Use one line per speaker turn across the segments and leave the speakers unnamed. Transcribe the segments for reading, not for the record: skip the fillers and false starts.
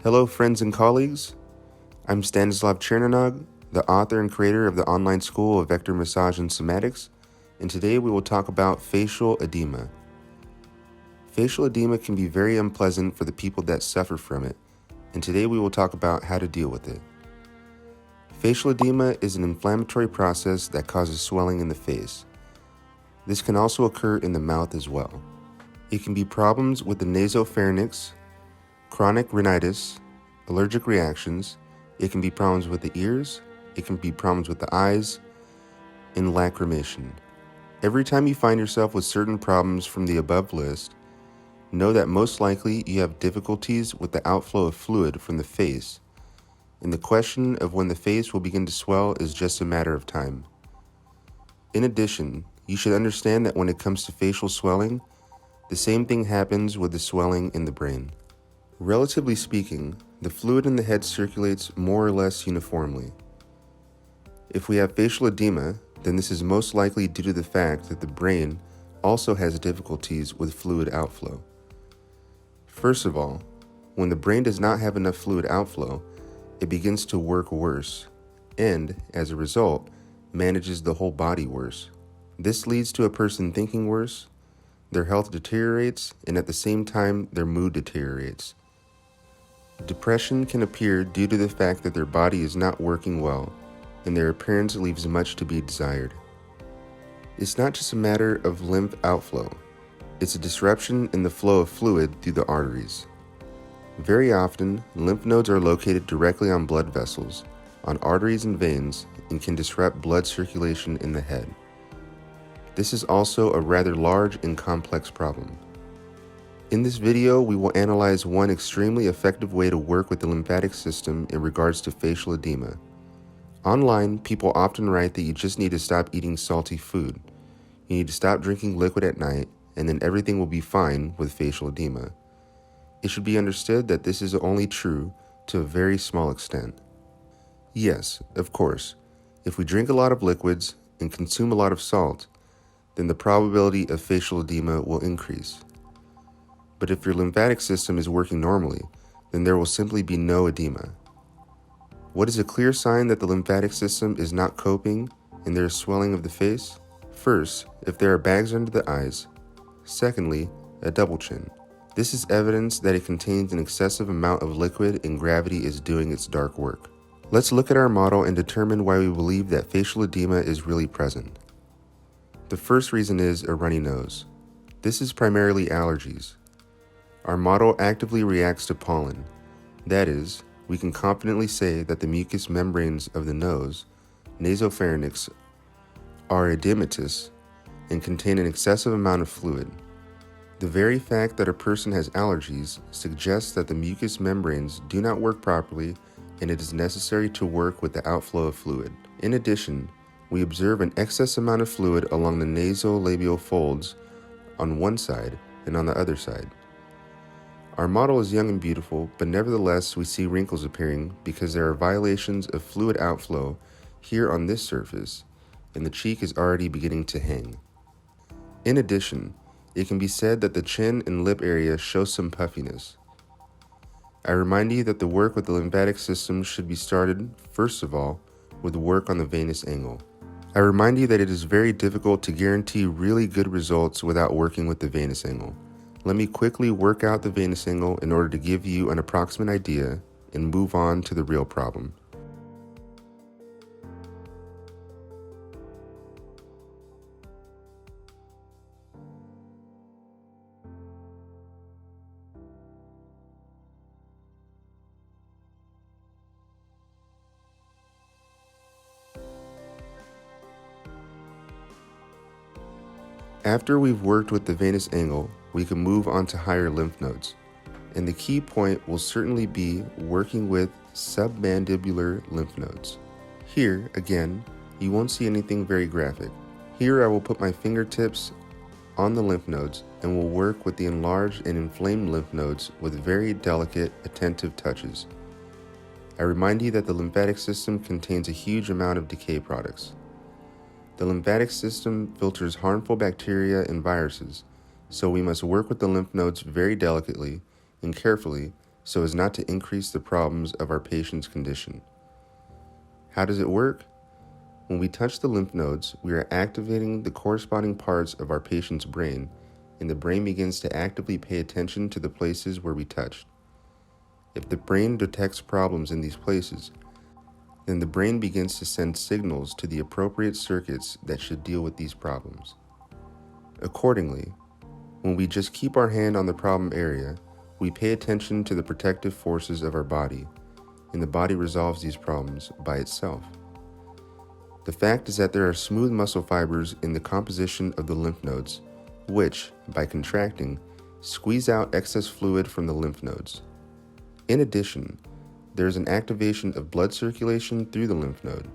Hello friends and colleagues, I'm Stanislav Chernonog, the author and creator of the online school of Vector Massage and Somatics, and today we will talk about facial edema. Facial edema can be very unpleasant for the people that suffer from it, and today we will talk about how to deal with it. Facial edema is an inflammatory process that causes swelling in the face. This can also occur in the mouth as well. It can be problems with the nasopharynx, chronic rhinitis, allergic reactions. It can be problems with the ears. It can be problems with the eyes, and lacrimation. Every time you find yourself with certain problems from the above list, know that most likely you have difficulties with the outflow of fluid from the face, and the question of when the face will begin to swell is just a matter of time. In addition, you should understand that when it comes to facial swelling, the same thing happens with the swelling in the brain. Relatively speaking, the fluid in the head circulates more or less uniformly. If we have facial edema, then this is most likely due to the fact that the brain also has difficulties with fluid outflow. First of all, when the brain does not have enough fluid outflow, it begins to work worse, and, as a result, manages the whole body worse. This leads to a person thinking worse, their health deteriorates, and at the same time, their mood deteriorates. Depression can appear due to the fact that their body is not working well, and their appearance leaves much to be desired. It's not just a matter of lymph outflow, it's a disruption in the flow of fluid through the arteries. Very often, lymph nodes are located directly on blood vessels, on arteries and veins, and can disrupt blood circulation in the head. This is also a rather large and complex problem. In this video, we will analyze one extremely effective way to work with the lymphatic system in regards to facial edema. Online, people often write that you just need to stop eating salty food. You need to stop drinking liquid at night, and then everything will be fine with facial edema. It should be understood that this is only true to a very small extent. Yes, of course, if we drink a lot of liquids and consume a lot of salt, then the probability of facial edema will increase. But if your lymphatic system is working normally, then there will simply be no edema. What is a clear sign that the lymphatic system is not coping and there is swelling of the face? First, if there are bags under the eyes. Secondly, a double chin. This is evidence that it contains an excessive amount of liquid and gravity is doing its dark work. Let's look at our model and determine why we believe that facial edema is really present. The first reason is a runny nose. This is primarily allergies. Our model actively reacts to pollen. That is, we can confidently say that the mucous membranes of the nose, nasopharynx, are edematous and contain an excessive amount of fluid. The very fact that a person has allergies suggests that the mucous membranes do not work properly and it is necessary to work with the outflow of fluid. In addition, we observe an excess amount of fluid along the nasolabial folds on one side and on the other side. Our model is young and beautiful, but nevertheless we see wrinkles appearing because there are violations of fluid outflow here on this surface, and the cheek is already beginning to hang. In addition, it can be said that the chin and lip area show some puffiness. I remind you that the work with the lymphatic system should be started, first of all, with work on the venous angle. I remind you that it is very difficult to guarantee really good results without working with the venous angle. Let me quickly work out the venous angle in order to give you an approximate idea and move on to the real problem. After we've worked with the venous angle, we can move on to higher lymph nodes. And the key point will certainly be working with submandibular lymph nodes. Here, again, you won't see anything very graphic. Here I will put my fingertips on the lymph nodes and will work with the enlarged and inflamed lymph nodes with very delicate, attentive touches. I remind you that the lymphatic system contains a huge amount of decay products. The lymphatic system filters harmful bacteria and viruses, so we must work with the lymph nodes very delicately and carefully so as not to increase the problems of our patient's condition. How does it work? When we touch the lymph nodes, we are activating the corresponding parts of our patient's brain, and the brain begins to actively pay attention to the places where we touched. If the brain detects problems in these places, then the brain begins to send signals to the appropriate circuits that should deal with these problems. Accordingly, when we just keep our hand on the problem area, we pay attention to the protective forces of our body, and the body resolves these problems by itself. The fact is that there are smooth muscle fibers in the composition of the lymph nodes, which, by contracting, squeeze out excess fluid from the lymph nodes. In addition, there is an activation of blood circulation through the lymph node.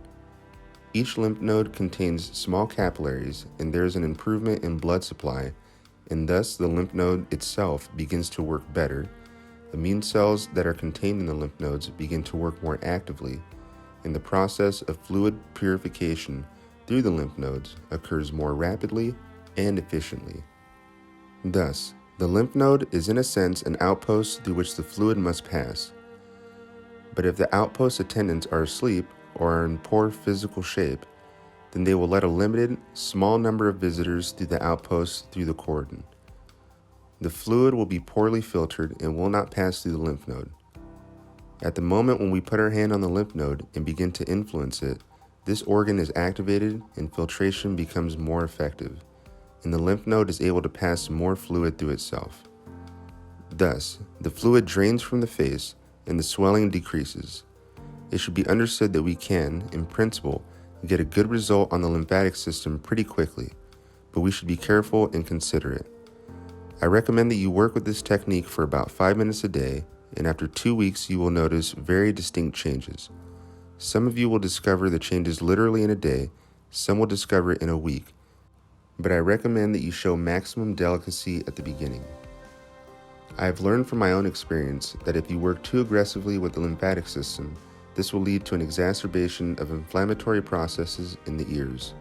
Each lymph node contains small capillaries, and there is an improvement in blood supply, and thus the lymph node itself begins to work better. Immune cells that are contained in the lymph nodes begin to work more actively, and the process of fluid purification through the lymph nodes occurs more rapidly and efficiently. Thus, the lymph node is in a sense an outpost through which the fluid must pass. But if the outpost attendants are asleep or are in poor physical shape, then they will let a limited, small number of visitors through the outpost through the cordon. The fluid will be poorly filtered and will not pass through the lymph node. At the moment when we put our hand on the lymph node and begin to influence it, this organ is activated and filtration becomes more effective, and the lymph node is able to pass more fluid through itself. Thus, the fluid drains from the face and the swelling decreases. It should be understood that we can, in principle, get a good result on the lymphatic system pretty quickly, but we should be careful and considerate. I recommend that you work with this technique for about 5 minutes a day, and after 2 weeks you will notice very distinct changes. Some of you will discover the changes literally in a day, some will discover it in a week, but I recommend that you show maximum delicacy at the beginning. I have learned from my own experience that if you work too aggressively with the lymphatic system, this will lead to an exacerbation of inflammatory processes in the ears.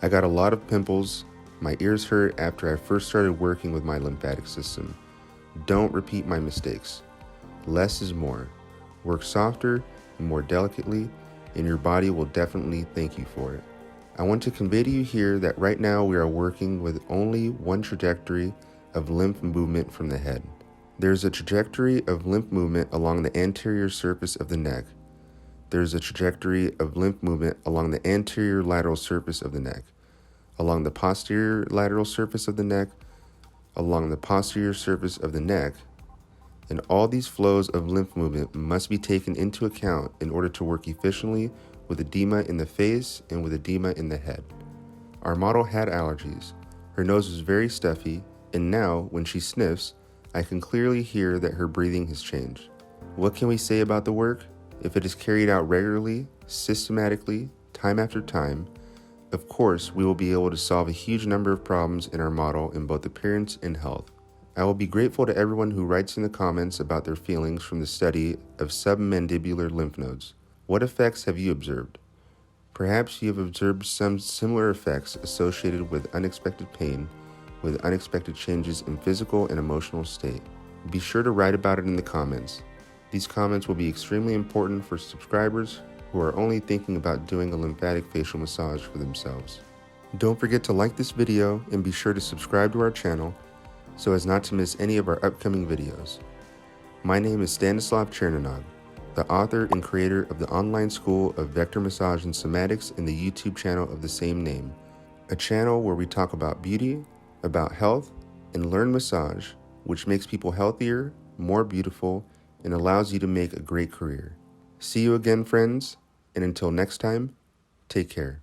I got a lot of pimples. My ears hurt after I first started working with my lymphatic system. Don't repeat my mistakes. Less is more. Work softer and more delicately, and your body will definitely thank you for it. I want to convey to you here that right now we are working with only one trajectory of lymph movement from the head. There's a trajectory of lymph movement along the anterior surface of the neck. There's a trajectory of lymph movement along the anterior lateral surface of the neck, along the posterior lateral surface of the neck, along the posterior surface of the neck, and all these flows of lymph movement must be taken into account in order to work efficiently with edema in the face and with edema in the head. Our model had allergies. Her nose was very stuffy, and now, when she sniffs, I can clearly hear that her breathing has changed. What can we say about the work? If it is carried out regularly, systematically, time after time, of course, we will be able to solve a huge number of problems in our model in both appearance and health. I will be grateful to everyone who writes in the comments about their feelings from the study of submandibular lymph nodes. What effects have you observed? Perhaps you have observed some similar effects associated with unexpected pain, with unexpected changes in physical and emotional state. Be sure to write about it in the comments. These comments will be extremely important for subscribers who are only thinking about doing a lymphatic facial massage for themselves. Don't forget to like this video and be sure to subscribe to our channel so as not to miss any of our upcoming videos. My name is Stanislav Chernonog, the author and creator of the online school of vector massage and somatics in the YouTube channel of the same name, a channel where we talk about beauty, about health, and learn massage, which makes people healthier, more beautiful, and allows you to make a great career. See you again, friends, and until next time, take care.